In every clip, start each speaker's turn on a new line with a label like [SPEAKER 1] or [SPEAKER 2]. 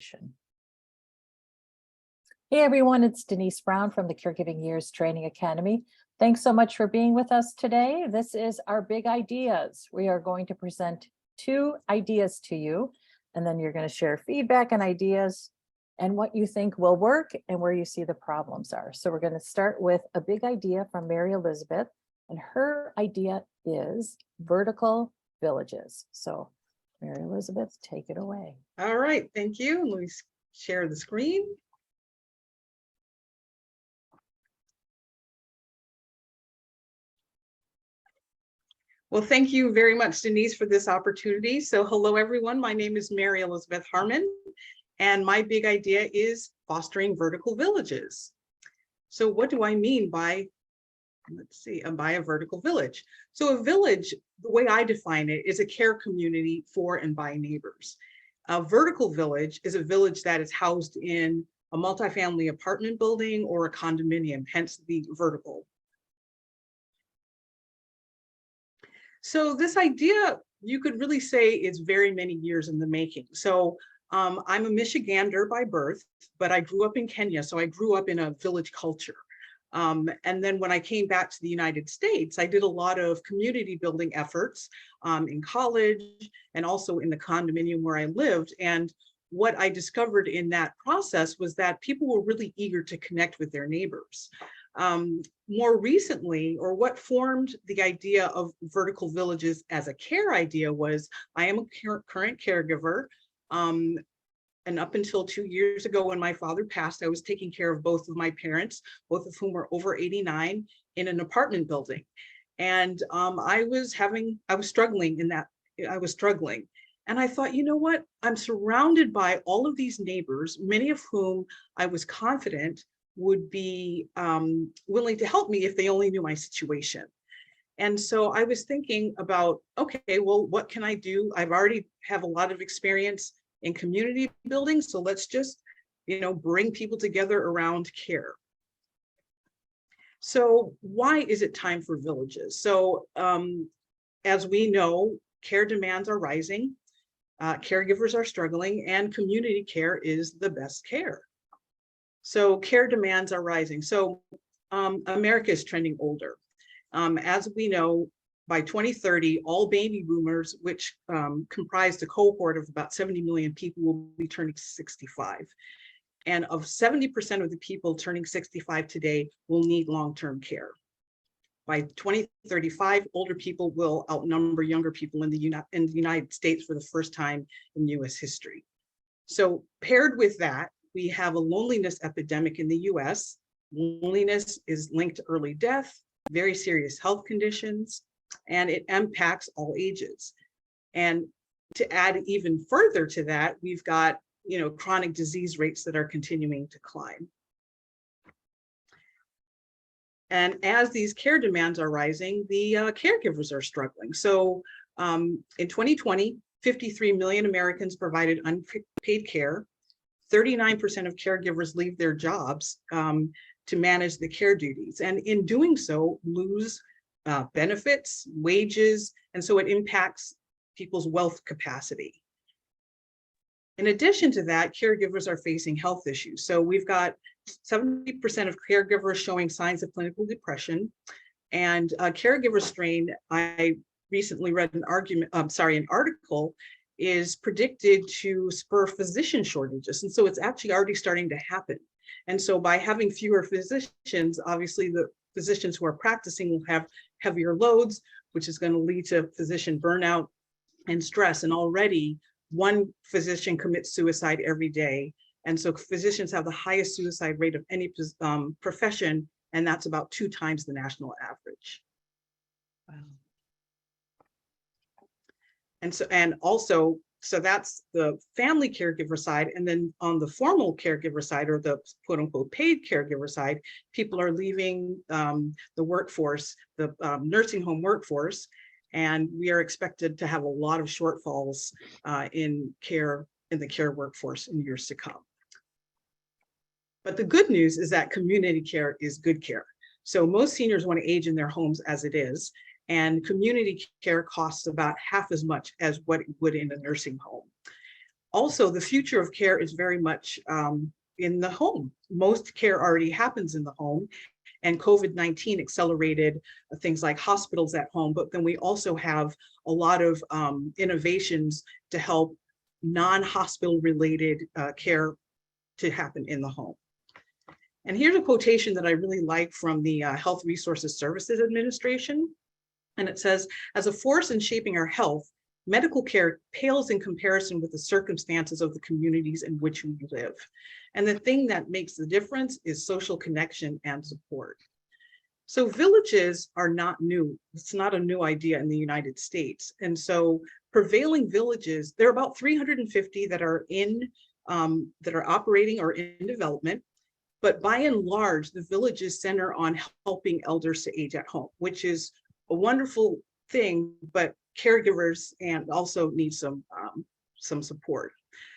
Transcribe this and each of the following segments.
[SPEAKER 1] Hey everyone, it's Denise Brown from the Caregiving Years Training Academy. Thanks so much for being with us today. This is our Big Ideas. We are going to present 2 ideas to you, and then you're going to share feedback and ideas and what you think will work and where you see the problems are. So we're going to start with a big idea from Mary-Elizabeth, and her idea is vertical villages. So Mary-Elizabeth, take it away.
[SPEAKER 2] All right, thank you. Let me share the screen. Well, thank you very much, Denise, for this opportunity. So hello, everyone. My name is Mary-Elizabeth Harmon, and my big idea is fostering vertical villages. So what do I mean by, by a vertical village? So a village, the way I define it, is a care community for and by neighbors. A vertical village is a village that is housed in a multifamily apartment building or a condominium, hence the vertical. So this idea, you could really say, is very many years in the making. So I'm a Michigander by birth, but I grew up in Kenya. So I grew up in a village culture. And then when I came back to the United States, I did a lot of community building efforts in college and also in the condominium where I lived. And what I discovered in that process was that people were really eager to connect with their neighbors. More recently, or what formed the idea of vertical villages as a care idea was, I am a current caregiver. And up until 2 years ago, when my father passed, I was taking care of both of my parents, both of whom were over 89, in an apartment building. And I was struggling in that. I was struggling. And I thought, you know what? I'm surrounded by all of these neighbors, many of whom I was confident would be willing to help me if they only knew my situation. And so I was thinking about, okay, well, what can I do? I've already have a lot of experience in community building, so let's just, bring people together around care. So why is it time for villages? So as we know, care demands are rising, caregivers are struggling, and community care is the best care. So care demands are rising. So America is trending older. As we know, by 2030, all baby boomers, which comprised a cohort of about 70 million people, will be turning 65. And of 70% of the people turning 65 today will need long-term care. By 2035, older people will outnumber younger people in the United States for the first time in US history. So paired with that, we have a loneliness epidemic in the US. Loneliness is linked to early death, very serious health conditions, and it impacts all ages. And to add even further to that, we've got, chronic disease rates that are continuing to climb. And as these care demands are rising, the caregivers are struggling. So in 2020, 53 million Americans provided unpaid care. 39% of caregivers leave their jobs to manage the care duties, and in doing so lose benefits, wages, and so it impacts people's wealth capacity. In addition to that, caregivers are facing health issues. So we've got 70% of caregivers showing signs of clinical depression, and caregiver strain, I recently read an article, is predicted to spur physician shortages. And so it's actually already starting to happen. And so by having fewer physicians, obviously the physicians who are practicing will have heavier loads, which is going to lead to physician burnout and stress. And already one physician commits suicide every day. And so physicians have the highest suicide rate of any profession, and that's about 2 times the national average. Wow. So that's the family caregiver side. And then on the formal caregiver side, or the quote unquote paid caregiver side, people are leaving the workforce, the nursing home workforce. And we are expected to have a lot of shortfalls in the care workforce in years to come. But the good news is that community care is good care. So most seniors want to age in their homes as it is, and community care costs about half as much as what it would in a nursing home. Also, the future of care is very much in the home. Most care already happens in the home, and COVID-19 accelerated things like hospitals at home, but then we also have a lot of innovations to help non-hospital related care to happen in the home. And here's a quotation that I really like from the Health Resources Services Administration. And it says, as a force in shaping our health, medical care pales in comparison with the circumstances of the communities in which we live. And the thing that makes the difference is social connection and support. So villages are not new. It's not a new idea in the United States. And so prevailing villages, there are about 350 that are operating or in development. But by and large, the villages center on helping elders to age at home, which is a wonderful thing, but caregivers and also need some support.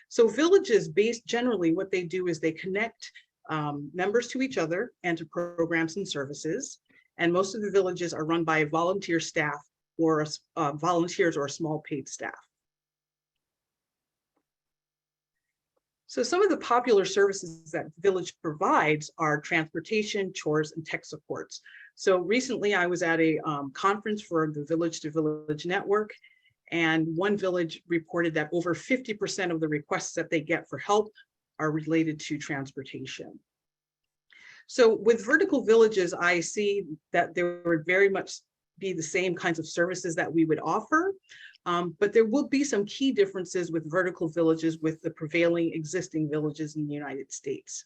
[SPEAKER 2] So villages, based generally, what they do is they connect members to each other and to programs and services. And most of the villages are run by volunteer staff or volunteers or a small paid staff. So some of the popular services that the village provides are transportation, chores, and tech supports. So recently I was at a conference for the Village to Village Network, and one village reported that over 50% of the requests that they get for help are related to transportation. So with vertical villages, I see that there would very much be the same kinds of services that we would offer. But there will be some key differences with vertical villages with the prevailing existing villages in the United States.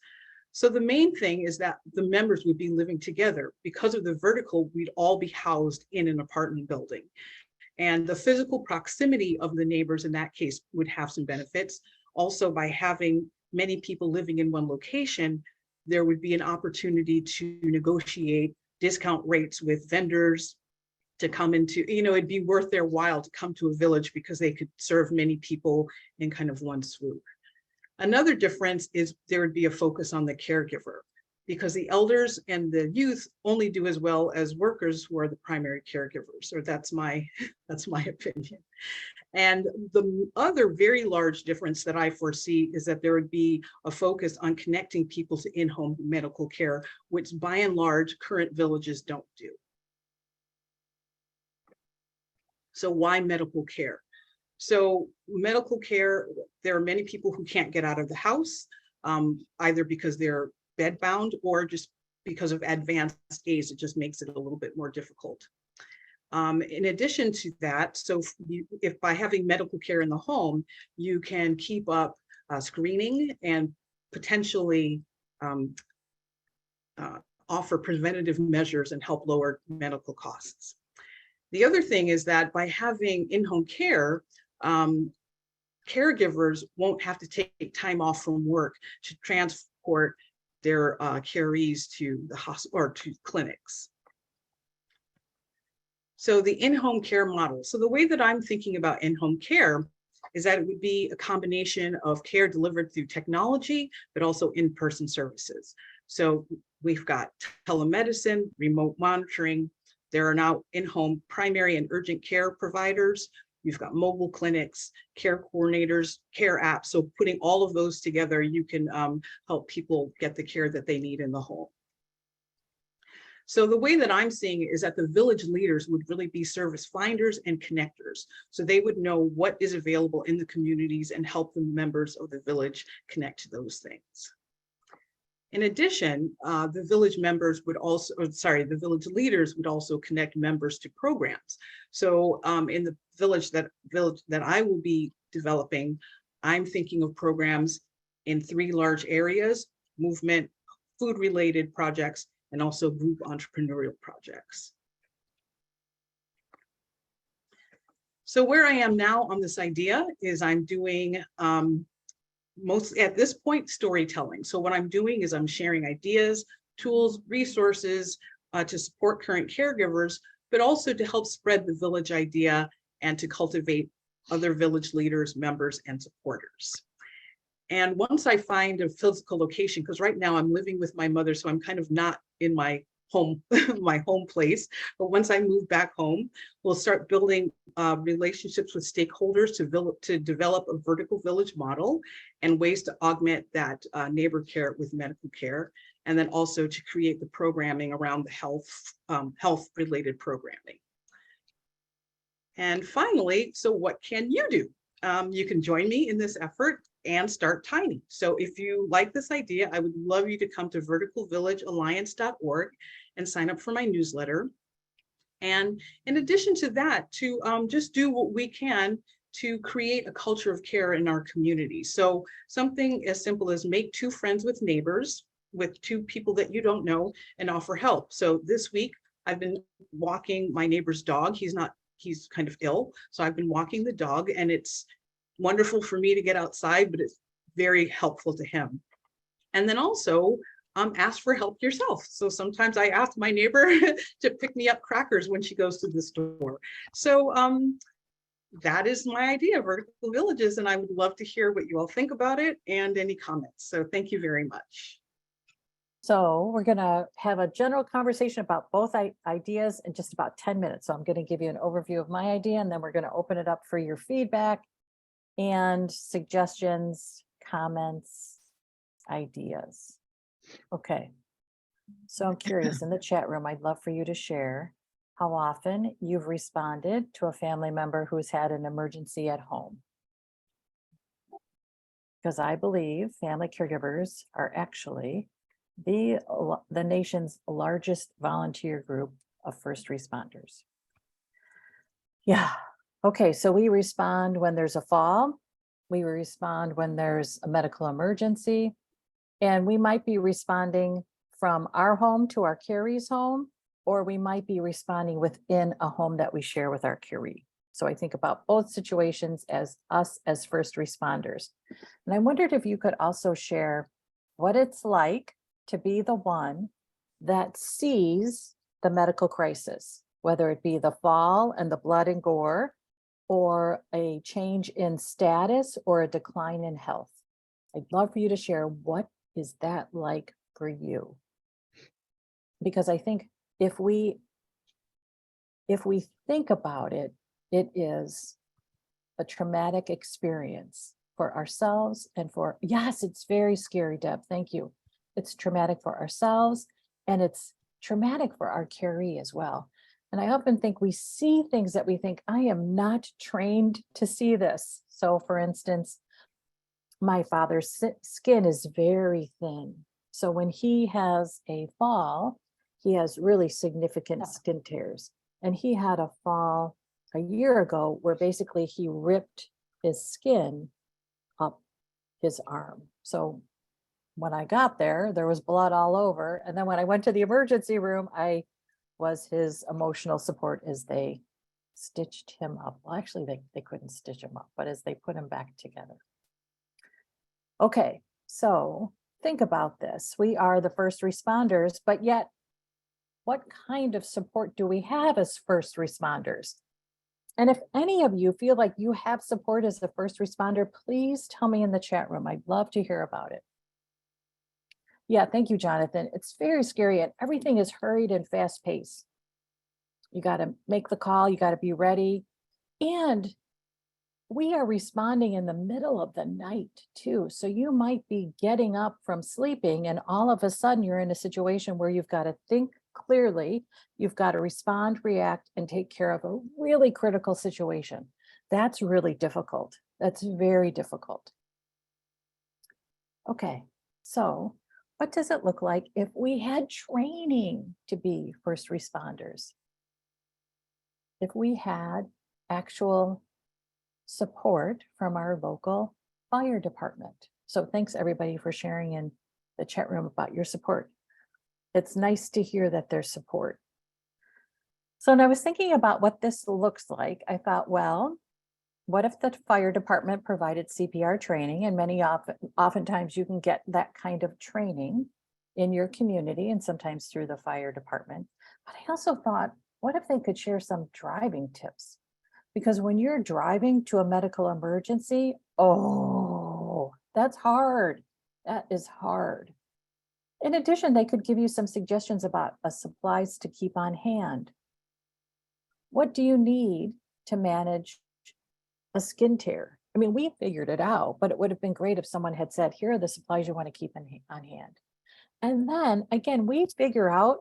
[SPEAKER 2] So the main thing is that the members would be living together. Because of the vertical, we'd all be housed in an apartment building. And the physical proximity of the neighbors in that case would have some benefits. Also, by having many people living in one location, there would be an opportunity to negotiate discount rates with vendors, to come into, it'd be worth their while to come to a village because they could serve many people in kind of one swoop. Another difference is there would be a focus on the caregiver, because the elders and the youth only do as well as workers who are the primary caregivers, or that's my opinion. And the other very large difference that I foresee is that there would be a focus on connecting people to in-home medical care, which by and large current villages don't do. So why medical care? So medical care, there are many people who can't get out of the house, either because they're bedbound or just because of advanced age, it just makes it a little bit more difficult. In addition to that, so if by having medical care in the home, you can keep up screening and potentially offer preventative measures and help lower medical costs. The other thing is that by having in-home care, caregivers won't have to take time off from work to transport their carees to the hospital or to clinics. So the in-home care model. So the way that I'm thinking about in-home care is that it would be a combination of care delivered through technology, but also in-person services. So we've got telemedicine, remote monitoring. There are now in-home primary and urgent care providers. You've got mobile clinics, care coordinators, care apps. So putting all of those together, you can help people get the care that they need in the home. So the way that I'm seeing it is that the village leaders would really be service finders and connectors. So they would know what is available in the communities and help the members of the village connect to those things. In addition, the village members would also, the village leaders would also connect members to programs. So in the village that I will be developing, I'm thinking of programs in 3 large areas: movement, food-related projects, and also group entrepreneurial projects. So where I am now on this idea is I'm doing mostly at this point storytelling. So what I'm doing is I'm sharing ideas, tools, resources to support current caregivers, but also to help spread the village idea and to cultivate other village leaders, members, and supporters. And once I find a physical location, because right now I'm living with my mother, so I'm kind of not in my home, my home place. But once I move back home, we'll start building relationships with stakeholders to develop a vertical village model and ways to augment that neighbor care with medical care, and then also to create the programming around the health related programming. And finally, so what can you do? You can join me in this effort and start tiny. So if you like this idea, I would love you to come to verticalvillagealliance.org and sign up for my newsletter. And in addition to that, to just do what we can to create a culture of care in our community. So something as simple as make 2 friends with neighbors, with 2 people that you don't know, and offer help. So this week, I've been walking my neighbor's dog. He's kind of ill. So I've been walking the dog, and it's wonderful for me to get outside, but it's very helpful to him. And then also ask for help yourself. So sometimes I ask my neighbor to pick me up crackers when she goes to the store. So that is my idea, Vertical Villages, and I would love to hear what you all think about it and any comments. So thank you very much.
[SPEAKER 1] So we're going to have a general conversation about both ideas in just about 10 minutes. So I'm going to give you an overview of my idea, and then we're going to open it up for your feedback and suggestions, comments, ideas. Okay. So I'm curious, in the chat room, I'd love for you to share how often you've responded to a family member who's had an emergency at home. Because I believe family caregivers are actually the nation's largest volunteer group of first responders. Yeah. Okay, so we respond when there's a fall, we respond when there's a medical emergency, and we might be responding from our home to our caree's home, or we might be responding within a home that we share with our caree. So I think about both situations as us as first responders. And I wondered if you could also share what it's like to be the one that sees the medical crisis, whether it be the fall and the blood and gore, or a change in status or a decline in health. I'd love for you to share, what is that like for you? Because I think if we think about it, it is a traumatic experience for ourselves and for, yes, it's very scary, Deb, thank you. It's traumatic for ourselves, and it's traumatic for our caree as well. And I often think we see things that we think, I am not trained to see this. So for instance, my father's skin is very thin. So when he has a fall, he has really significant skin tears. And he had a fall a year ago where basically he ripped his skin up his arm. So when I got there, there was blood all over. And then when I went to the emergency room, I was his emotional support as they stitched him up. Well, actually, they couldn't stitch him up, but as they put him back together. Okay, so think about this. We are the first responders, but yet what kind of support do we have as first responders? And if any of you feel like you have support as a first responder, please tell me in the chat room. I'd love to hear about it. Yeah, thank you, Jonathan. It's very scary, and everything is hurried and fast paced. You got to make the call, you got to be ready. And we are responding in the middle of the night too. So you might be getting up from sleeping, and all of a sudden you're in a situation where you've got to think clearly, you've got to respond, react, and take care of a really critical situation. That's really difficult. That's very difficult. Okay, so what does it look like if we had training to be first responders? If we had actual support from our local fire department. So thanks everybody for sharing in the chat room about your support. It's nice to hear that there's support. So when I was thinking about what this looks like, I thought, well, what if the fire department provided CPR training? And oftentimes you can get that kind of training in your community and sometimes through the fire department. But I also thought, what if they could share some driving tips? Because when you're driving to a medical emergency, oh, that's hard. That is hard. In addition, they could give you some suggestions about supplies to keep on hand. What do you need to manage a skin tear? I mean, we figured it out, but it would have been great if someone had said, here are the supplies you want to keep on hand. And then again, we figure out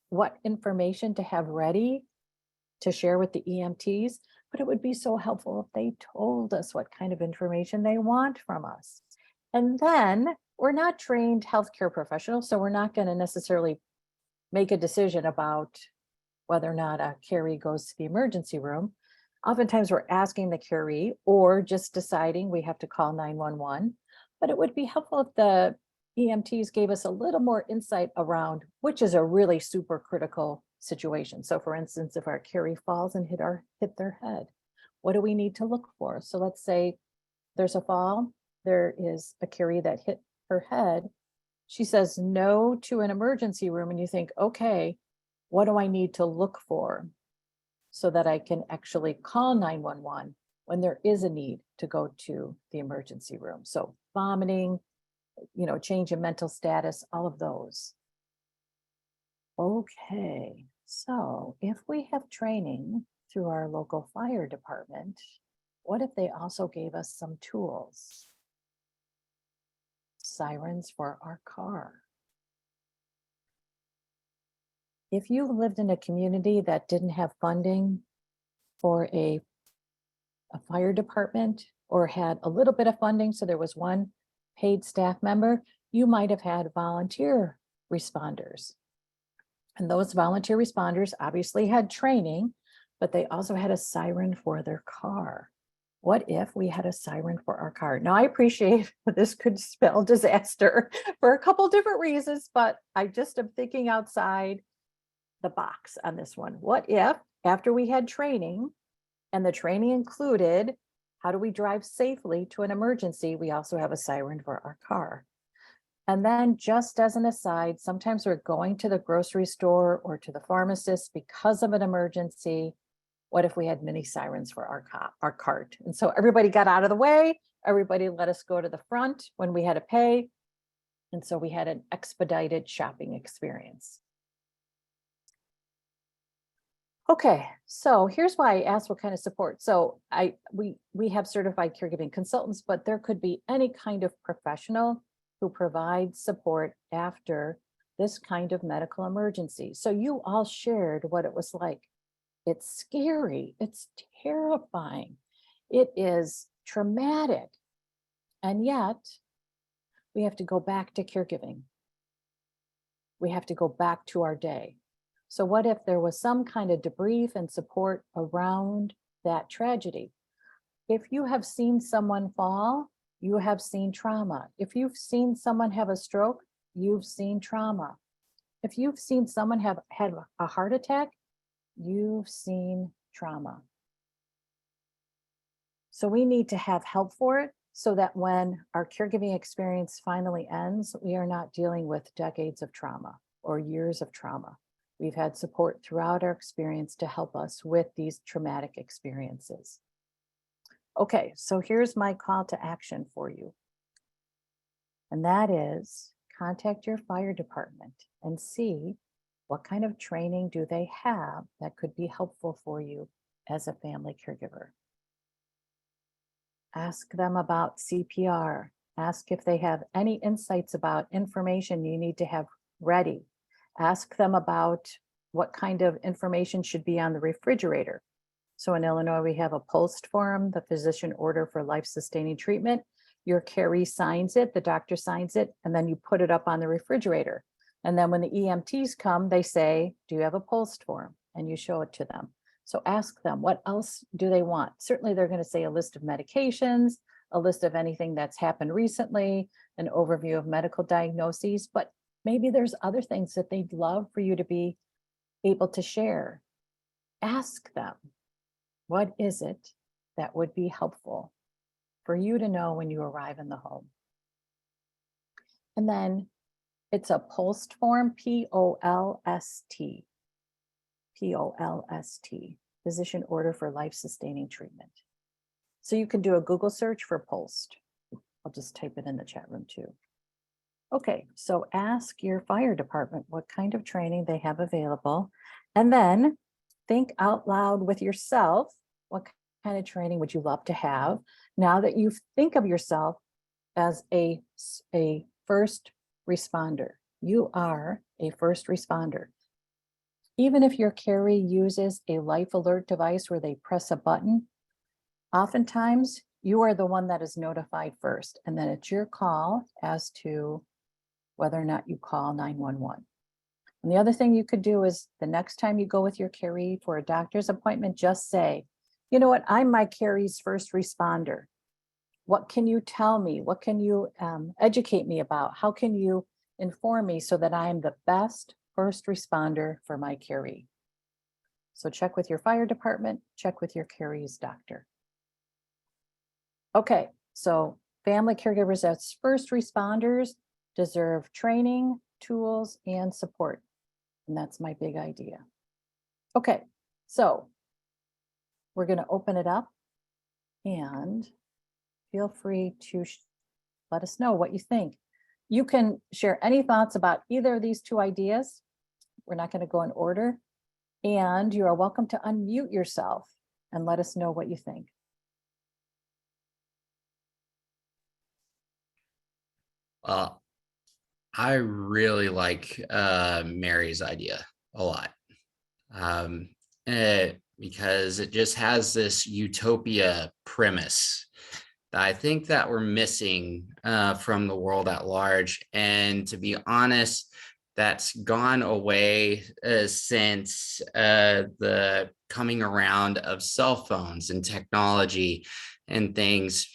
[SPEAKER 1] what information to have ready to share with the EMTs, but it would be so helpful if they told us what kind of information they want from us. And then we're not trained healthcare professionals, so we're not going to necessarily make a decision about whether or not a caree goes to the emergency room. Oftentimes we're asking the caree or just deciding we have to call 911, but it would be helpful if the EMTs gave us a little more insight around which is a really super critical situation. So for instance, if our caree falls and hit their head, what do we need to look for? So let's say there's a fall, there is a caree that hit her head. She says no to an emergency room, and you think, okay, what do I need to look for so that I can actually call 911 when there is a need to go to the emergency room? So vomiting, change in mental status, all of those. Okay, so if we have training through our local fire department, what if they also gave us some tools? Sirens for our car. If you lived in a community that didn't have funding for a fire department or had a little bit of funding, so there was one paid staff member, you might have had volunteer responders. And those volunteer responders obviously had training, but they also had a siren for their car. What if we had a siren for our car? Now, I appreciate this could spell disaster for a couple different reasons, but I just am thinking outside the box on this one. What if after we had training, and the training included how do we drive safely to an emergency, we also have a siren for our car? And then just as an aside, sometimes we're going to the grocery store or to the pharmacist because of an emergency. What if we had mini sirens for our cart? And so everybody got out of the way. Everybody let us go to the front when we had to pay. And so we had an expedited shopping experience. Okay, so here's why I asked what kind of support. So we have certified caregiving consultants, but there could be any kind of professional who provides support after this kind of medical emergency. So you all shared what it was like. It's scary, it's terrifying, it is traumatic, and yet we have to go back to caregiving. We have to go back to our day. So what if there was some kind of debrief and support around that tragedy? If you have seen someone fall, you have seen trauma. If you've seen someone have a stroke, you've seen trauma. If you've seen someone have had a heart attack, you've seen trauma. So we need to have help for it so that when our caregiving experience finally ends, we are not dealing with decades of trauma or years of trauma. We've had support throughout our experience to help us with these traumatic experiences. Okay, so here's my call to action for you. And that is contact your fire department and see what kind of training do they have that could be helpful for you as a family caregiver. Ask them about CPR. Ask if they have any insights about information you need to have ready. Ask them about what kind of information should be on the refrigerator. So in Illinois, we have a POST form, the physician order for life-sustaining treatment. Your caree signs it, the doctor signs it, and then you put it up on the refrigerator. And then when the EMTs come, they say, do you have a POST form? And you show it to them. So ask them, what else do they want? Certainly they're going to say a list of medications, a list of anything that's happened recently, an overview of medical diagnoses, but maybe there's other things that they'd love for you to be able to share. Ask them, what is it that would be helpful for you to know when you arrive in the home? And then it's a POST form, P-O-L-S-T, physician order for life-sustaining treatment. So you can do a Google search for POST. I'll just type it in the chat room too. Okay, so ask your fire department what kind of training they have available. And then think out loud with yourself, what kind of training would you love to have? Now that you think of yourself as a first responder, you are a first responder. Even if your carry uses a life alert device where they press a button, oftentimes you are the one that is notified first, and then it's your call as to whether or not you call 911. And the other thing you could do is the next time you go with your carry for a doctor's appointment, just say, you know what, I'm my carry's first responder. What can you tell me? What can you educate me about? How can you inform me so that I am the best first responder for my carry? So check with your fire department, check with your carry's doctor. Okay, so family caregivers as first responders deserve training, tools, and support. And that's my big idea. Okay, so we're going to open it up and feel free to let us know what you think. You can share any thoughts about either of these two ideas. We're not going to go in order. And you are welcome to unmute yourself and let us know what you think.
[SPEAKER 3] I really like Mary's idea a lot, because it just has this utopia premise that I think that we're missing from the world at large. And to be honest, that's gone away since the coming around of cell phones and technology and things,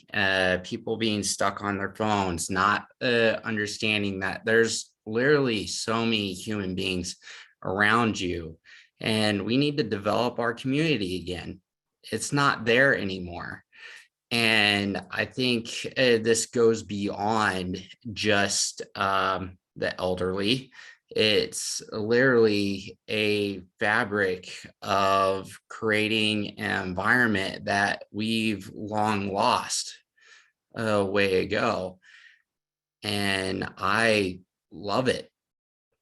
[SPEAKER 3] people being stuck on their phones, not understanding that there's literally so many human beings around you, and we need to develop our community again. It's not there anymore. And I think this goes beyond just the elderly. It's literally a fabric of creating an environment that we've long lost a way ago. And I love it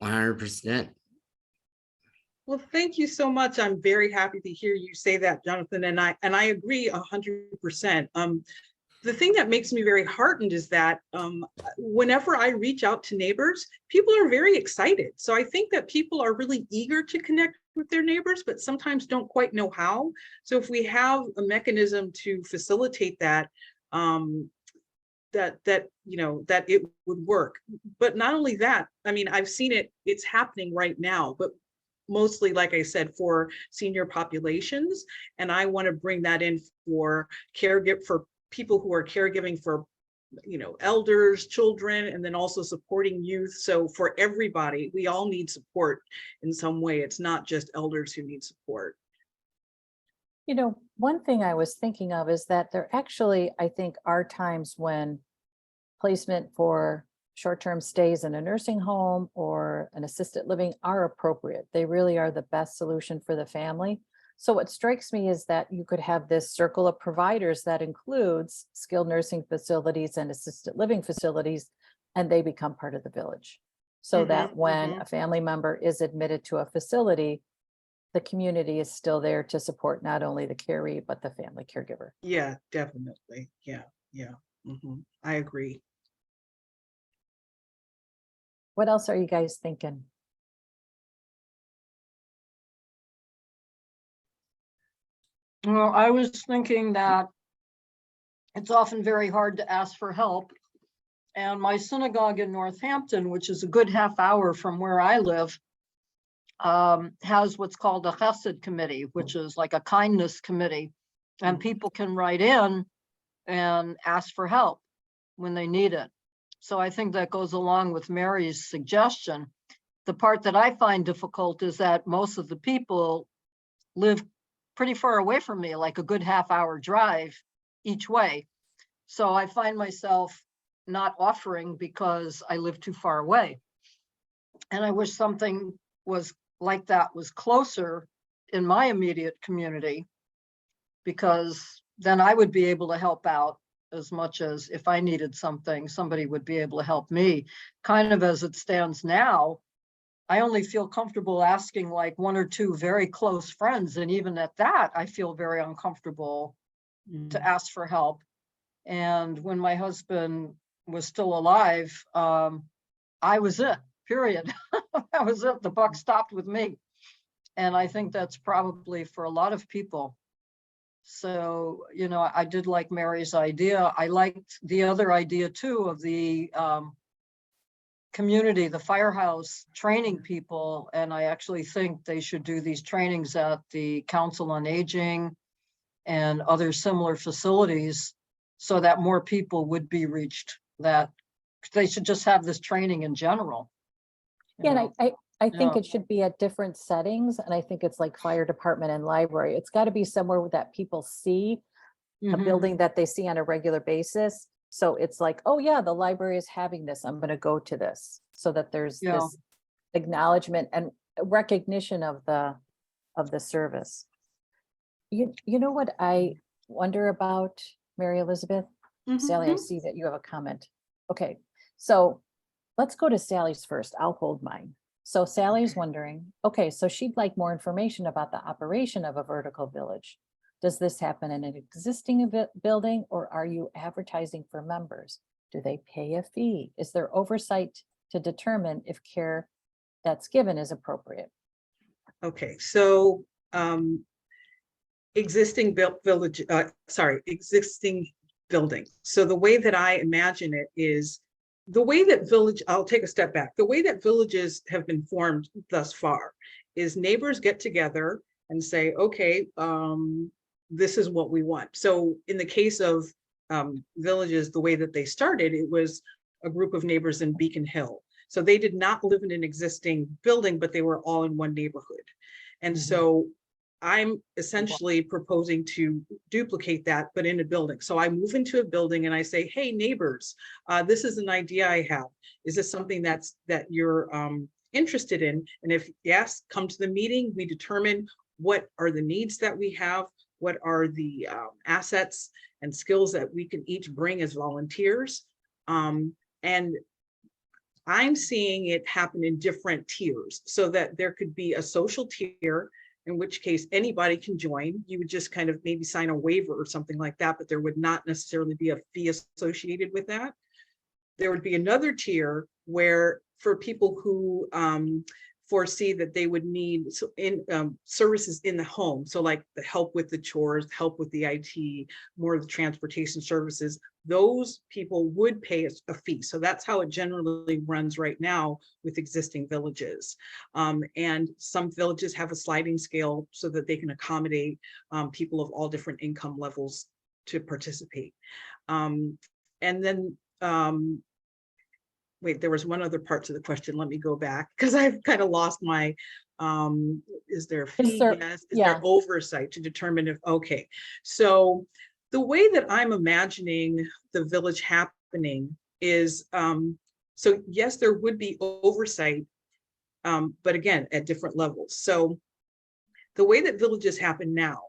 [SPEAKER 3] 100%.
[SPEAKER 2] Well, thank you so much. I'm very happy to hear you say that, Jonathan. And I agree 100%. The thing that makes me very heartened is that whenever I reach out to neighbors, people are very excited. So I think that people are really eager to connect with their neighbors, but sometimes don't quite know how. So if we have a mechanism to facilitate that, that it would work. But not only that, I mean, I've seen it's happening right now, but mostly, like I said, for senior populations. And I want to bring that in for people who are caregiving for, elders, children, and then also supporting youth. So for everybody, we all need support in some way. It's not just elders who need support.
[SPEAKER 1] One thing I was thinking of is that there actually, I think, are times when placement for short-term stays in a nursing home or an assisted living are appropriate. They really are the best solution for the family. So what strikes me is that you could have this circle of providers that includes skilled nursing facilities and assisted living facilities, and they become part of the village. So that when a family member is admitted to a facility, the community is still there to support not only the caree, but the family caregiver.
[SPEAKER 2] Yeah, definitely. Yeah. I agree.
[SPEAKER 1] What else are you guys thinking?
[SPEAKER 4] Well, I was thinking that it's often very hard to ask for help. And my synagogue in Northampton, which is a good half hour from where I live, has what's called a chesed committee, which is like a kindness committee. And people can write in and ask for help when they need it. So I think that goes along with Mary's suggestion. The part that I find difficult is that most of the people live pretty far away from me, like a good half-hour drive each way. So I find myself not offering because I live too far away. And I wish something was like that was closer in my immediate community, because then I would be able to help out as much as if I needed something, somebody would be able to help me. Kind of as it stands now, I only feel comfortable asking like one or two very close friends. And even at that, I feel very uncomfortable to ask for help. And when my husband was still alive, I was it, period. That was it. The buck stopped with me. And I think that's probably for a lot of people. So, you know, I did like Mary's idea. I liked the other idea too of the community, the firehouse training people. And I actually think they should do these trainings at the Council on Aging and other similar facilities so that more people would be reached, that they should just have this training in general.
[SPEAKER 1] Yeah, and I think
[SPEAKER 4] Yeah.
[SPEAKER 1] it should be at different settings, and I think it's like fire department and library. It's got to be somewhere that people see, a
[SPEAKER 4] Mhm.
[SPEAKER 1] building that they see on a regular basis. So it's like, oh yeah, the library is having this, I'm going to go to this, so that there's
[SPEAKER 4] Yeah.
[SPEAKER 1] this acknowledgement and recognition of the service. You know what I wonder about, Mary-Elizabeth? Sally, I
[SPEAKER 2] Mhm.
[SPEAKER 1] see that you have a comment. Okay, so let's go to Sally's first. I'll hold mine. So Sally's wondering, okay, so she'd like more information about the operation of a vertical village. Does this happen in an existing building, or are you advertising for members? Do they pay a fee? Is there oversight to determine if care that's given is appropriate?
[SPEAKER 2] Okay, so existing existing building. So the way that I imagine it is the way that I'll take a step back. The way that villages have been formed thus far is neighbors get together and say, okay, this is what we want. So in the case of villages, the way that they started, it was a group of neighbors in Beacon Hill. So they did not live in an existing building, but they were all in one neighborhood. And so I'm essentially proposing to duplicate that, but in a building. So I move into a building and I say, hey, neighbors, this is an idea I have. Is this something that you're interested in? And if yes, come to the meeting. We determine what are the needs that we have, what are the assets and skills that we can each bring as volunteers. And I'm seeing it happen in different tiers, so that there could be a social tier, in which case anybody can join. You would just kind of maybe sign a waiver or something like that, but there would not necessarily be a fee associated with that. There would be another tier where for people who foresee that they would need services in the home. So like the help with the chores, help with the IT, more of the transportation services, those people would pay a fee. So that's how it generally runs right now with existing villages. And some villages have a sliding scale so that they can accommodate people of all different income levels to participate. And then wait, there was one other part to the question. Let me go back because I've kind of lost my, is there a fee? Yes. Is there oversight to determine if, okay. So the way that I'm imagining the village happening is, so yes, there would be oversight, but again, at different levels. So the way that villages happen now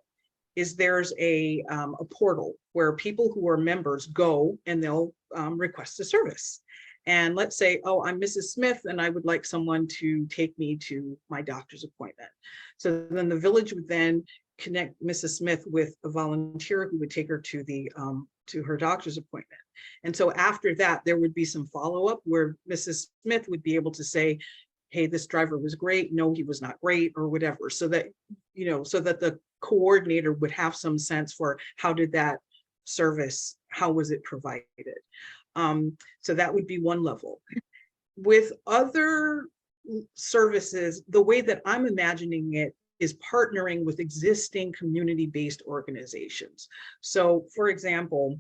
[SPEAKER 2] is there's a portal where people who are members go and they'll request a service. And let's say, oh, I'm Mrs. Smith and I would like someone to take me to my doctor's appointment. So then the village would then connect Mrs. Smith with a volunteer who would take her to the to her doctor's appointment. And so after that, there would be some follow-up where Mrs. Smith would be able to say, hey, this driver was great. No, he was not great, or whatever. So that, you know, so that the coordinator would have some sense for how did that service, how was it provided? So that would be one level. With other services, the way that I'm imagining it is partnering with existing community-based organizations. So for example,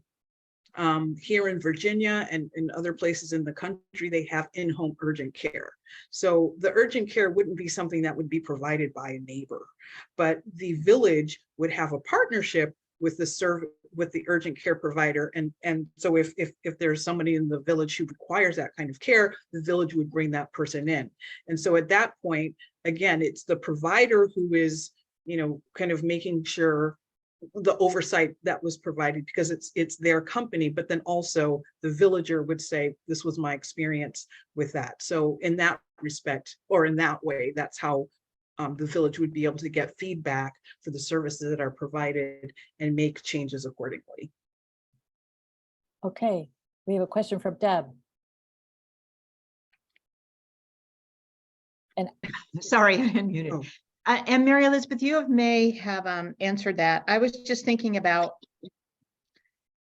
[SPEAKER 2] here in Virginia and in other places in the country, they have in-home urgent care. So the urgent care wouldn't be something that would be provided by a neighbor, but the village would have a partnership with the urgent care provider. And so if there's somebody in the village who requires that kind of care, the village would bring that person in. And so at that point, again, it's the provider who is, you know, kind of making sure the oversight that was provided, because it's their company, but then also the villager would say, this was my experience with that. So in that respect, or in that way, that's how the village would be able to get feedback for the services that are provided and make changes accordingly.
[SPEAKER 1] Okay, we have a question from Deb. And
[SPEAKER 5] Sorry, I unmuted.
[SPEAKER 2] Oh.
[SPEAKER 5] And Mary-Elizabeth, you may have answered that. I was just thinking about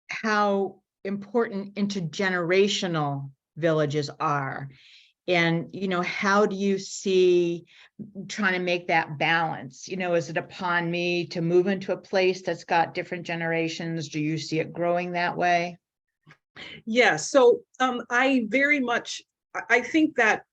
[SPEAKER 5] how important intergenerational villages are. And, how do you see trying to make that balance? Is it upon me to move into a place that's got different generations? Do you see it growing that way?
[SPEAKER 2] Yeah, so I think that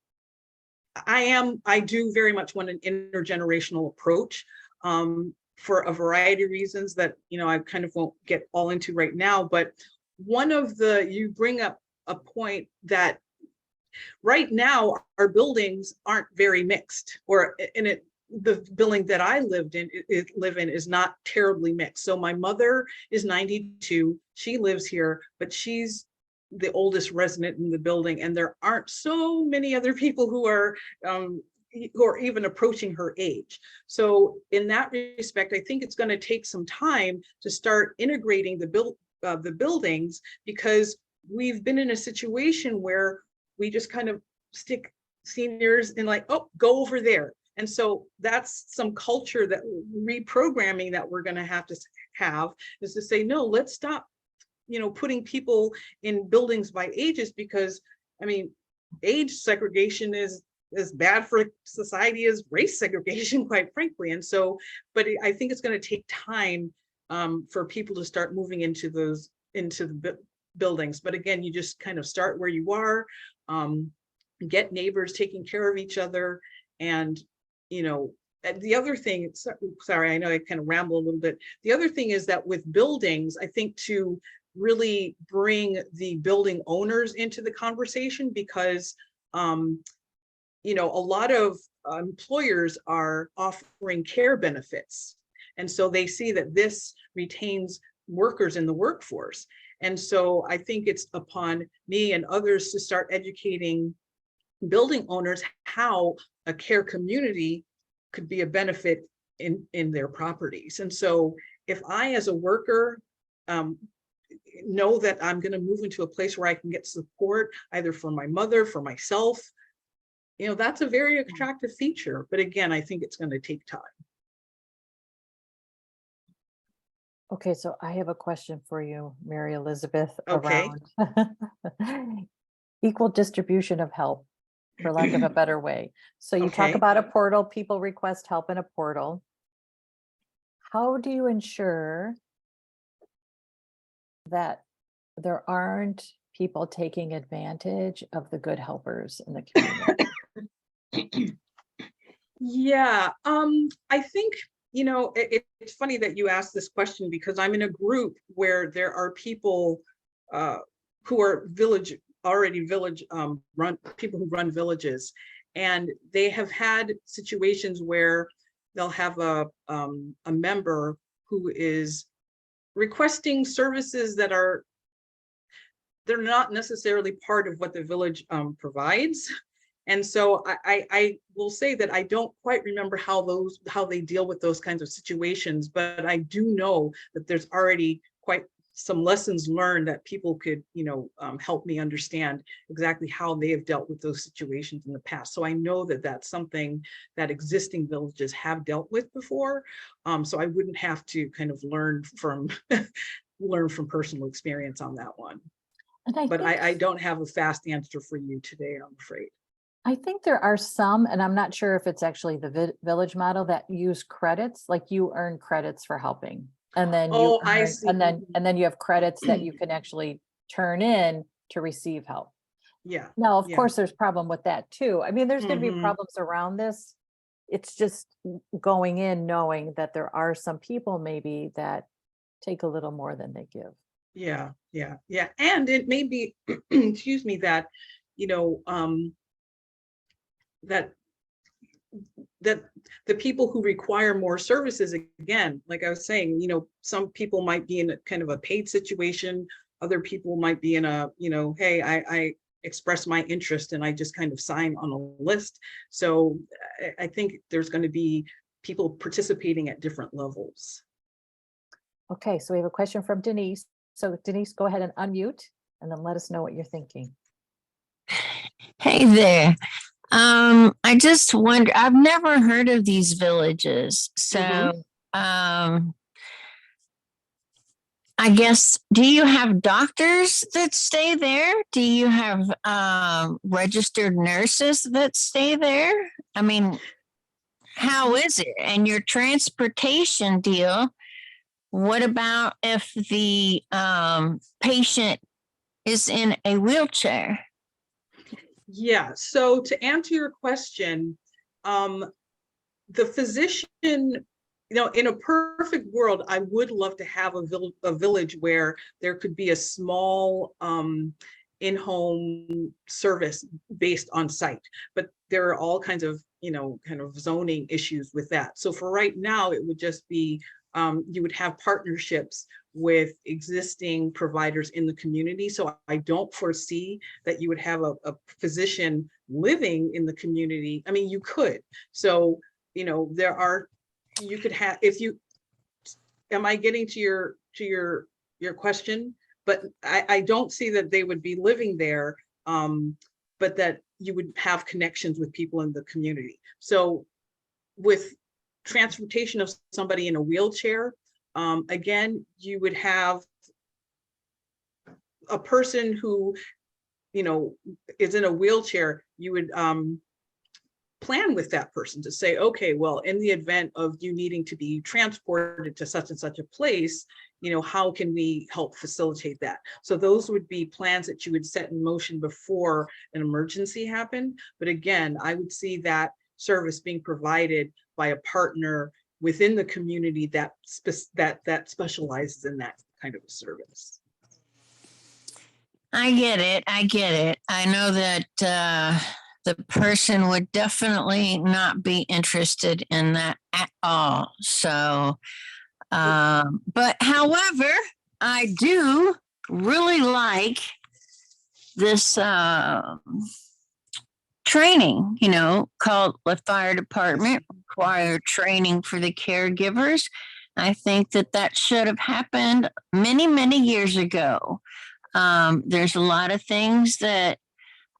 [SPEAKER 2] I do very much want an intergenerational approach for a variety of reasons that, I kind of won't get all into right now. But you bring up a point that right now our buildings aren't very mixed, the building that I live in is not terribly mixed. So my mother is 92, she lives here, but she's the oldest resident in the building, and there aren't so many other people who are even approaching her age. So in that respect, I think it's going to take some time to start integrating the buildings, because we've been in a situation where we just kind of stick seniors in, like, oh, go over there. And so that's some culture that reprogramming that we're going to have is to say, no, let's stop putting people in buildings by ages, because age segregation is as bad for society as race segregation, quite frankly. And so, but I think it's going to take time for people to start moving into the buildings. But again, you just kind of start where you are, get neighbors taking care of each other. And the other thing, sorry, I know I kind of ramble a little bit. The other thing is that with buildings, I think to really bring the building owners into the conversation, because a lot of employers are offering care benefits, and so they see that this retains workers in the workforce. And so I think it's upon me and others to start educating building owners how a care community could be a benefit in their properties. And so if I, as a worker, know that I'm going to move into a place where I can get support either for my mother, for myself, that's a very attractive feature. But again, I think it's going to take time.
[SPEAKER 1] okay, so I have a question for you, Mary-Elizabeth,
[SPEAKER 2] Okay.
[SPEAKER 1] around equal distribution of help, for lack of a better way. So you talk
[SPEAKER 2] Okay.
[SPEAKER 1] about a portal, people request help in a portal. How do you ensure that there aren't people taking advantage of the good helpers in the community?
[SPEAKER 2] Yeah, I think, it's funny that you asked this question, because I'm in a group where there are people who are village people who run villages, and they have had situations where they'll have a member who is requesting services that they're not necessarily part of what the village provides. And so I will say that I don't quite remember how they deal with those kinds of situations, but I do know that there's already quite some lessons learned that people could, help me understand exactly how they have dealt with those situations in the past. So I know that that's something that existing villages have dealt with before. So I wouldn't have to kind of learn from personal experience on that one.
[SPEAKER 1] And
[SPEAKER 2] But I don't have a fast answer for you today, I'm afraid.
[SPEAKER 1] I think there are some, and I'm not sure if it's actually the village model, that use credits, like you earn credits for helping. And then
[SPEAKER 2] Oh, I see.
[SPEAKER 1] and then you have credits that you can actually turn in to receive help.
[SPEAKER 2] Yeah.
[SPEAKER 1] Now, of
[SPEAKER 2] Yeah.
[SPEAKER 1] course, there's problem with that too. I mean, there's going to be
[SPEAKER 2] Mhm.
[SPEAKER 1] problems around this. It's just going in knowing that there are some people maybe that take a little more than they give.
[SPEAKER 2] Yeah. And it may be, excuse me, that, that that the people who require more services, again, like I was saying, some people might be in a kind of a paid situation. Other people might be in a, hey, I express my interest and I just kind of sign on a list. So I think there's going to be people participating at different levels.
[SPEAKER 1] Okay, so we have a question from Denise. So Denise, go ahead and unmute and then let us know what you're thinking.
[SPEAKER 6] Hey there. I just wonder, I've never heard of these villages. So, I guess, do you have doctors that stay there? Do you have registered nurses that stay there? I mean, how is it? And your transportation deal, what about if the patient is in a wheelchair?
[SPEAKER 2] Yeah, so to answer your question, the physician, in a perfect world, I would love to have a village where there could be a small in-home service based on site, but there are all kinds of, kind of zoning issues with that. So for right now, it would just be, you would have partnerships with existing providers in the community. So I don't foresee that you would have a physician living in the community. I mean, you could. So, you could have, am I getting to your question? But I don't see that they would be living there, but that you would have connections with people in the community. So with transportation of somebody in a wheelchair, again, you would have a person who, is in a wheelchair. You would plan with that person to say, okay, well, in the event of you needing to be transported to such and such a place, how can we help facilitate that? So those would be plans that you would set in motion before an emergency happened. But again, I would see that service being provided by a partner within the community that specializes in that kind of a service.
[SPEAKER 6] I get it. I know that the person would definitely not be interested in that at all. So, but however, I do really like this training, called the fire department required training for the caregivers. I think that should have happened many, many years ago. There's a lot of things that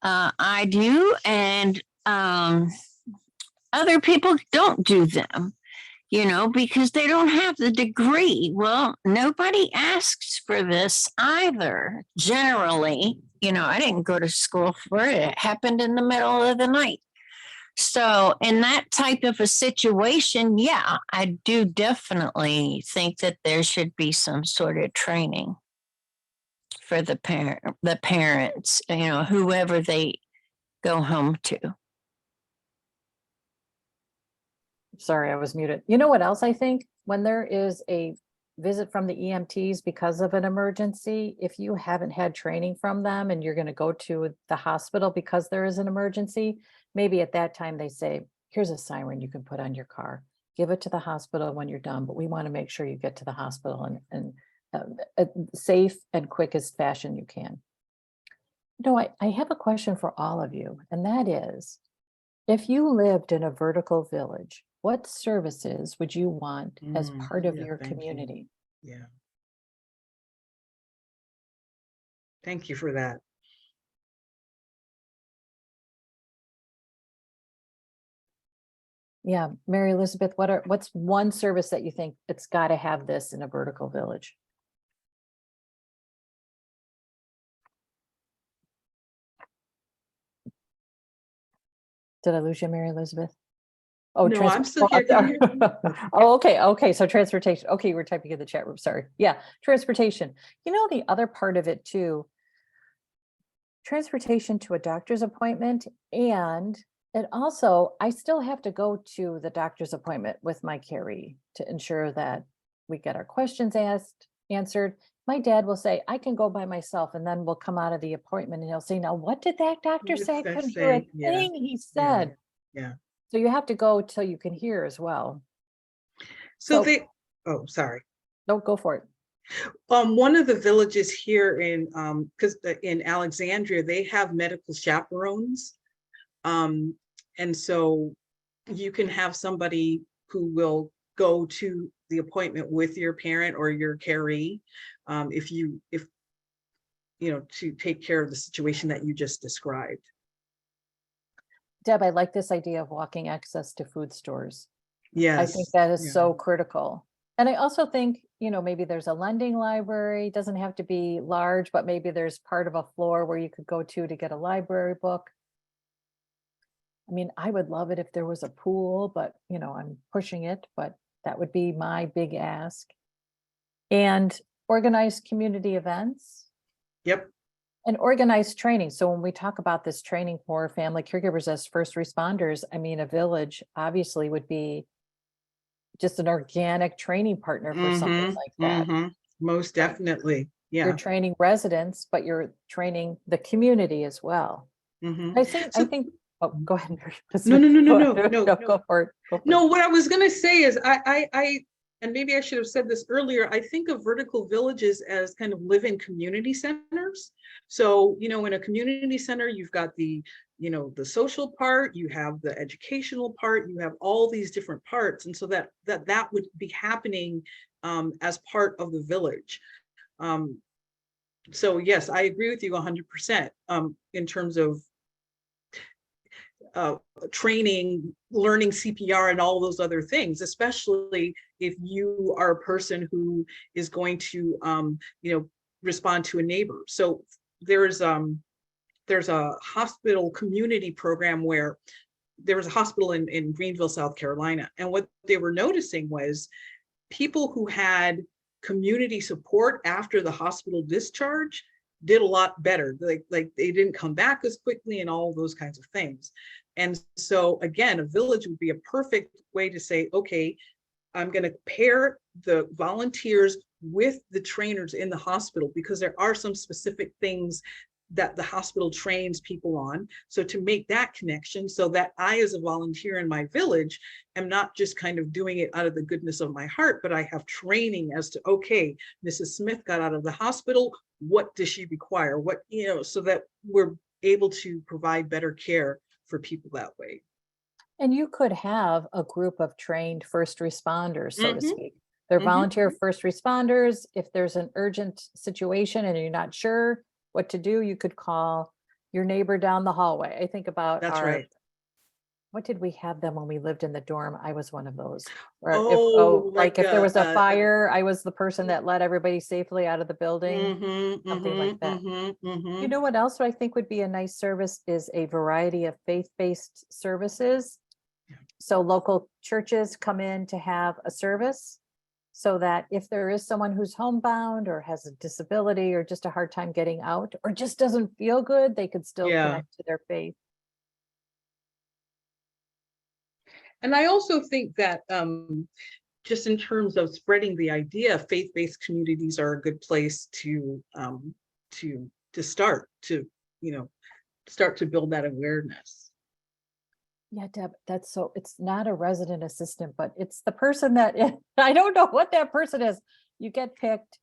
[SPEAKER 6] I do and other people don't do them, because they don't have the degree. Well, nobody asks for this either. Generally, I didn't go to school for it. It happened in the middle of the night. So in that type of a situation, yeah, I do definitely think that there should be some sort of training for the parents, whoever they go home to.
[SPEAKER 1] Sorry, I was muted. You know what else I think? When there is a visit from the EMTs because of an emergency, if you haven't had training from them and you're going to go to the hospital because there is an emergency, maybe at that time they say, here's a siren you can put on your car. Give it to the hospital when you're done, but we want to make sure you get to the hospital in a safe and quickest fashion you can. I have a question for all of you, and that is, if you lived in a vertical village, what services would you want as part of your community?
[SPEAKER 2] Yeah. Thank you for that.
[SPEAKER 1] Yeah, Mary-Elizabeth, what's one service that you think it's got to have this in a vertical village? Did I lose you, Mary-Elizabeth? Oh,
[SPEAKER 2] No, I'm still here.
[SPEAKER 1] Oh, okay. So transportation. Okay, you were typing in the chat room. Sorry. Yeah, transportation. The other part of it too, transportation to a doctor's appointment, and it also, I still have to go to the doctor's appointment with my caree to ensure that we get our questions answered. My dad will say, I can go by myself, and then we'll come out of the appointment and he'll say, now, what did that doctor say? I couldn't hear a thing he said.
[SPEAKER 2] Yeah.
[SPEAKER 1] So you have to go till you can hear as well.
[SPEAKER 2] So
[SPEAKER 1] So-
[SPEAKER 2] oh, sorry.
[SPEAKER 1] Don't go for it.
[SPEAKER 2] One of the villages here in, because in Alexandria, they have medical chaperones. And so you can have somebody who will go to the appointment with your parent or your caree, if you know, to take care of the situation that you just described.
[SPEAKER 1] Deb, I like this idea of walking access to food stores.
[SPEAKER 2] Yes.
[SPEAKER 1] I think that is
[SPEAKER 2] yeah.
[SPEAKER 1] so critical. And I also think, you know, maybe there's a lending library, doesn't have to be large, but maybe there's part of a floor where you could go to get a library book. I mean, I would love it if there was a pool, but you know, I'm pushing it, but that would be my big ask. And organized community events
[SPEAKER 2] Yep.
[SPEAKER 1] and organized training. So when we talk about this training for family caregivers as first responders, I mean, a village obviously would be just an organic training partner for something like that.
[SPEAKER 2] Most definitely.
[SPEAKER 1] You're
[SPEAKER 2] Yeah.
[SPEAKER 1] training residents, but you're training the community as well.
[SPEAKER 2] Mhm.
[SPEAKER 1] I think,
[SPEAKER 2] So-
[SPEAKER 1] oh, go ahead.
[SPEAKER 2] No, no, no, no,
[SPEAKER 1] Go
[SPEAKER 2] no,
[SPEAKER 1] ahead.
[SPEAKER 2] no,
[SPEAKER 1] Go for it. Go for it.
[SPEAKER 2] No, what I was gonna say is and maybe I should have said this earlier, I think of vertical villages as kind of live-in community centers. So, you know, in a community center, you've got the, you know, the social part, you have the educational part, you have all these different parts. And so that would be happening as part of the village. So yes, I agree with you 100% in terms of training, learning CPR and all those other things, especially if you are a person who is going to, you know, respond to a neighbor. So there's a hospital community program where there was a hospital in Greenville, South Carolina. And what they were noticing was people who had community support after the hospital discharge did a lot better. Like they didn't come back as quickly and all those kinds of things. And so again, a village would be a perfect way to say, okay, I'm going to pair the volunteers with the trainers in the hospital, because there are some specific things that the hospital trains people on. So to make that connection, so that I, as a volunteer in my village, am not just kind of doing it out of the goodness of my heart, but I have training as to, okay, Mrs. Smith got out of the hospital. What does she require? What, you know, so that we're able to provide better care for people that way.
[SPEAKER 1] And you could have a group of trained first responders, so to
[SPEAKER 2] Mhm.
[SPEAKER 1] speak. They're
[SPEAKER 2] Mhm.
[SPEAKER 1] volunteer first responders. If there's an urgent situation and you're not sure what to do, you could call your neighbor down the hallway. I think about
[SPEAKER 2] That's right.
[SPEAKER 1] what did we have them when we lived in the dorm? I was one of those. Or
[SPEAKER 2] Like
[SPEAKER 1] if there was a fire, I was the person that let everybody safely out of the building. something like that. You know what else I think would be a nice service is a variety of faith-based services.
[SPEAKER 2] Yeah.
[SPEAKER 1] So local churches come in to have a service, so that if there is someone who's homebound or has a disability or just a hard time getting out or just doesn't feel good, they could still
[SPEAKER 2] Yeah.
[SPEAKER 1] connect to their faith.
[SPEAKER 2] And I also think that just in terms of spreading the idea, faith-based communities are a good place to start to, you know, start to build that awareness.
[SPEAKER 1] Yeah, Deb, that's so, it's not a resident assistant, but it's the person that, I don't know what that person is. You get picked,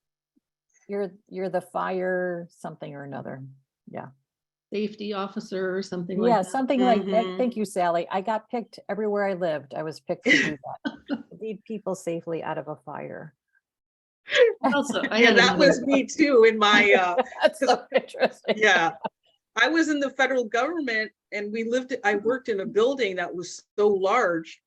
[SPEAKER 1] you're the fire something or another. Yeah.
[SPEAKER 7] Safety officer or something like
[SPEAKER 1] Yeah,
[SPEAKER 7] that.
[SPEAKER 1] something like that.
[SPEAKER 2] Mhm.
[SPEAKER 1] Thank you, Sally. I got picked everywhere I lived. I was picked to do that. To lead people safely out of a fire.
[SPEAKER 7] Also, I
[SPEAKER 2] Yeah,
[SPEAKER 7] had
[SPEAKER 2] that
[SPEAKER 7] another-
[SPEAKER 2] was me too in my,
[SPEAKER 1] That's so interesting.
[SPEAKER 2] yeah. I was in the federal government and I worked in a building that was so large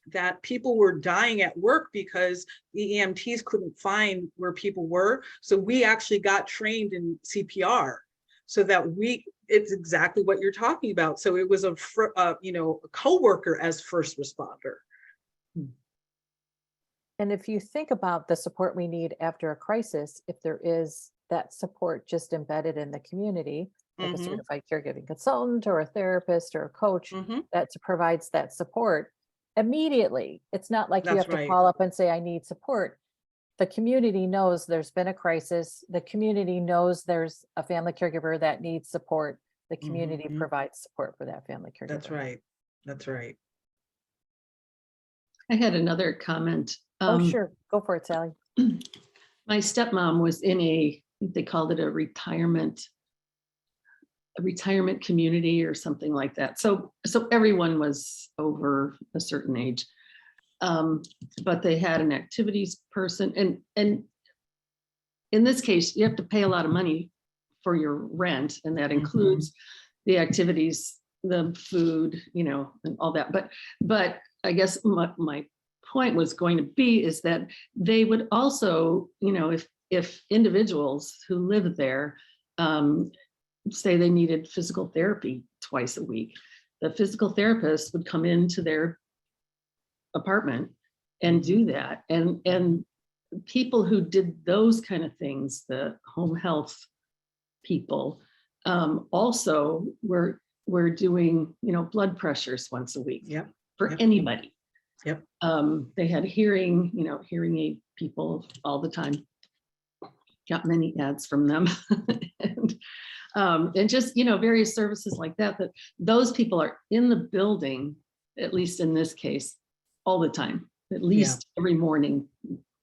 [SPEAKER 2] that people were dying at work because the EMTs couldn't find where people were. So we actually got trained in CPR so that it's exactly what you're talking about. So it was a coworker as first responder.
[SPEAKER 1] And if you think about the support we need after a crisis, if there is that support just embedded in the community, like a
[SPEAKER 2] Mhm.
[SPEAKER 1] certified caregiving consultant or a therapist or a coach
[SPEAKER 2] Mhm.
[SPEAKER 1] that provides that support immediately. It's not like you
[SPEAKER 2] That's
[SPEAKER 1] have to
[SPEAKER 2] right.
[SPEAKER 1] call up and say, I need support. The community knows there's been a crisis. The community knows there's a family caregiver that needs support. The community
[SPEAKER 2] Mhm.
[SPEAKER 1] provides support for that family caregiver.
[SPEAKER 2] That's right. That's right.
[SPEAKER 7] I had another comment.
[SPEAKER 1] Oh, sure. Go for it, Sally.
[SPEAKER 7] My stepmom was in they called it a retirement community or something like that. So everyone was over a certain age. But they had an activities person, and in this case, you have to pay a lot of money for your rent, and that includes the activities, the food, and all that. But I guess my point was going to be is that they would also, if individuals who live there say they needed physical therapy twice a week, the physical therapist would come into their apartment and do that. And people who did those kind of things, the home health people, also were doing, blood pressures once a week.
[SPEAKER 2] Yep.
[SPEAKER 7] For
[SPEAKER 2] Yep.
[SPEAKER 7] anybody.
[SPEAKER 2] Yep.
[SPEAKER 7] They had hearing aid people all the time. Got many ads from them. And just, various services like that those people are in the building, at least in this case, all the time. At least every morning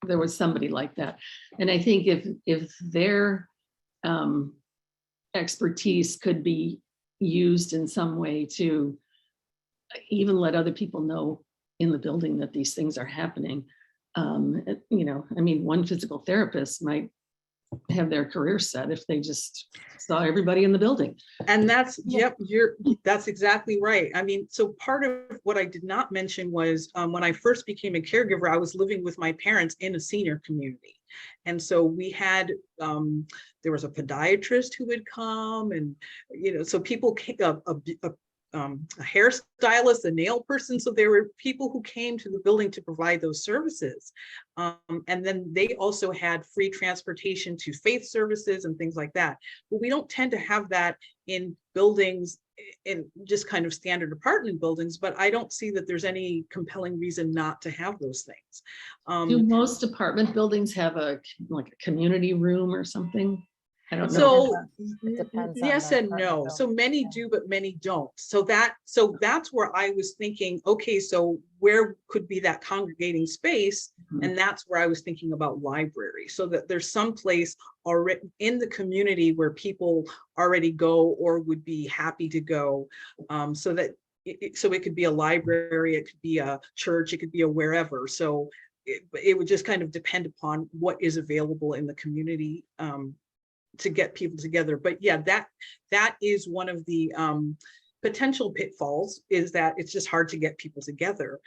[SPEAKER 7] there was somebody like that. And I think if their expertise could be used in some way to even let other people know in the building that these things are happening. One physical therapist might have their career set if they just saw everybody in the building.
[SPEAKER 2] And that's, that's exactly right. So part of what I did not mention was when I first became a caregiver, I was living with my parents in a senior community. And so we had, there was a podiatrist who would come, and, so people came, a hairstylist, a nail person. So there were people who came to the building to provide those services. And then they also had free transportation to faith services and things like that. But we don't tend to have that in buildings, in just kind of standard apartment buildings, but I don't see that there's any compelling reason not to have those things.
[SPEAKER 7] Do most apartment buildings have a community room or something? I don't know.
[SPEAKER 2] So
[SPEAKER 1] It depends on
[SPEAKER 2] yes
[SPEAKER 1] the
[SPEAKER 2] and no.
[SPEAKER 1] apartment
[SPEAKER 2] So many do, but many don't. So that's where I was thinking, okay, so where could be that congregating space? And that's where I was thinking about library, so that there's some place already in the community where people already go or would be happy to go, so that it could be a library, it could be a church, it could be a wherever. So it would just kind of depend upon what is available in the community to get people together. But yeah, that is one of the potential pitfalls, is that it's just hard to get people together.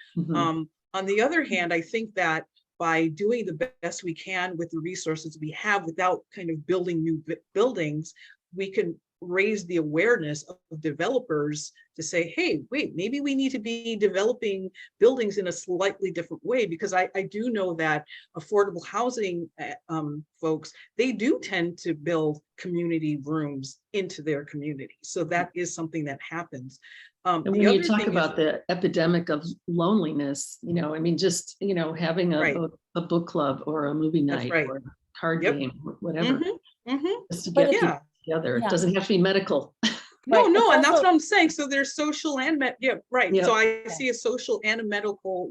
[SPEAKER 2] On the other hand, I think that by doing the best we can with the resources we have without kind of building new buildings, we can raise the awareness of developers to say, hey, wait, maybe we need to be developing buildings in a slightly different way, because I do know that affordable housing folks, they do tend to build community rooms into their community. So that is something that happens.
[SPEAKER 7] And when you talk about the epidemic of loneliness, just, having a book club or a movie night or a card game, or whatever, just to get people together. It doesn't have to be medical.
[SPEAKER 2] No, and that's
[SPEAKER 1] also,
[SPEAKER 2] what I'm saying. So there's social and So I see a social and a medical.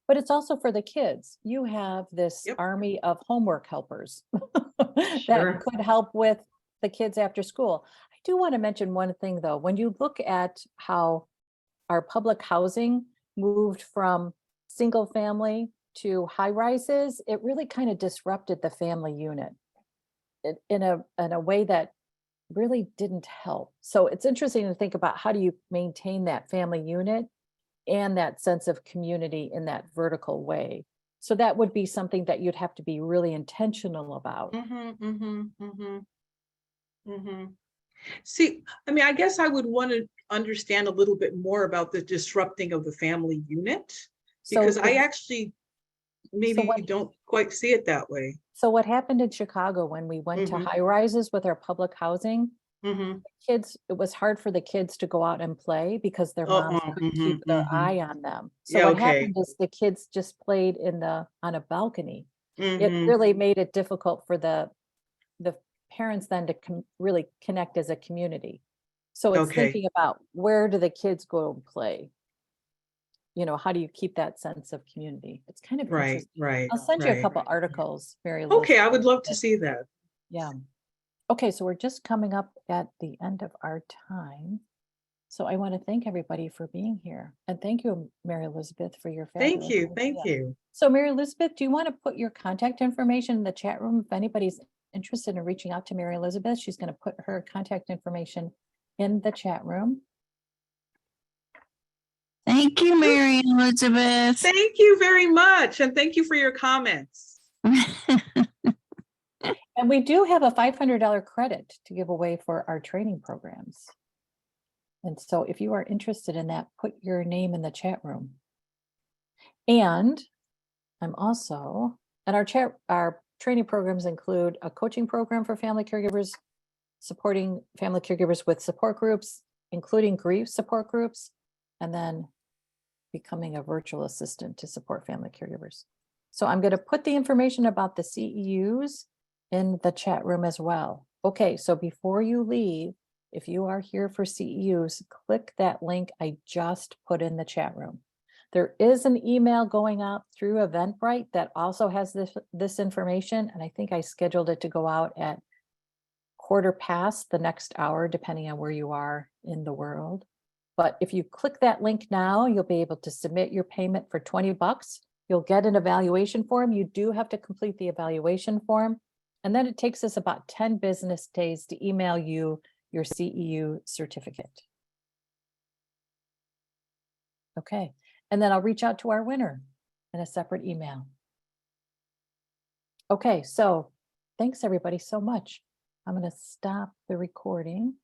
[SPEAKER 1] But it's also for the kids. You have this army of homework helpers that could help with the kids after school. I do want to mention one thing though. When you look at how our public housing moved from single family to high rises, it really kind of disrupted the family unit in a way that really didn't help. So it's interesting to think about, how do you maintain that family unit and that sense of community in that vertical way? So that would be something that you'd have to be really intentional about.
[SPEAKER 2] See, I guess I would want to understand a little bit more about the disrupting of the family unit, because I actually maybe don't quite see it that way.
[SPEAKER 1] So what happened in Chicago when we went to high rises with our public housing, kids, it was hard for the kids to go out and play because their moms couldn't keep their eye on them. So what happened is the kids just played on a balcony. It really made it difficult for the parents then to really connect as a community. So it's thinking about, where do the kids go and play? how do you keep that sense of community? It's kind of
[SPEAKER 2] Right,
[SPEAKER 1] interesting.
[SPEAKER 2] right.
[SPEAKER 1] I'll send you a
[SPEAKER 2] right.
[SPEAKER 1] couple articles, Mary.
[SPEAKER 2] Okay, I would love to see that.
[SPEAKER 1] Yeah. Okay, so we're just coming up at the end of our time. So I want to thank everybody for being here. And thank you, Mary-Elizabeth, for your
[SPEAKER 2] Thank
[SPEAKER 1] fabulous
[SPEAKER 2] you, thank
[SPEAKER 1] idea.
[SPEAKER 2] you.
[SPEAKER 1] So Mary-Elizabeth, do you want to put your contact information in the chat room? If anybody's interested in reaching out to Mary-Elizabeth, she's going to put her contact information in the chat room.
[SPEAKER 6] Thank you, Mary-Elizabeth.
[SPEAKER 2] Thank you very much, and thank you for your comments.
[SPEAKER 1] And we do have a $500 credit to give away for our training programs. And so if you are interested in that, put your name in the chat room. And I'm also, and our training programs include a coaching program for family caregivers, supporting family caregivers with support groups, including grief support groups, and then becoming a virtual assistant to support family caregivers. So I'm going to put the information about the CEUs in the chat room as well. Okay, so before you leave, if you are here for CEUs, click that link I just put in the chat room. There is an email going out through Eventbrite that also has this information, and I think I scheduled it to go out at 1/4 the next hour, depending on where you are in the world. But if you click that link now, you'll be able to submit your payment for $20. You'll get an evaluation form. You do have to complete the evaluation form. And then it takes us about 10 business days to email you your CEU certificate. Okay, and then I'll reach out to our winner in a separate email. Okay, so thanks everybody so much. I'm going to stop the recording.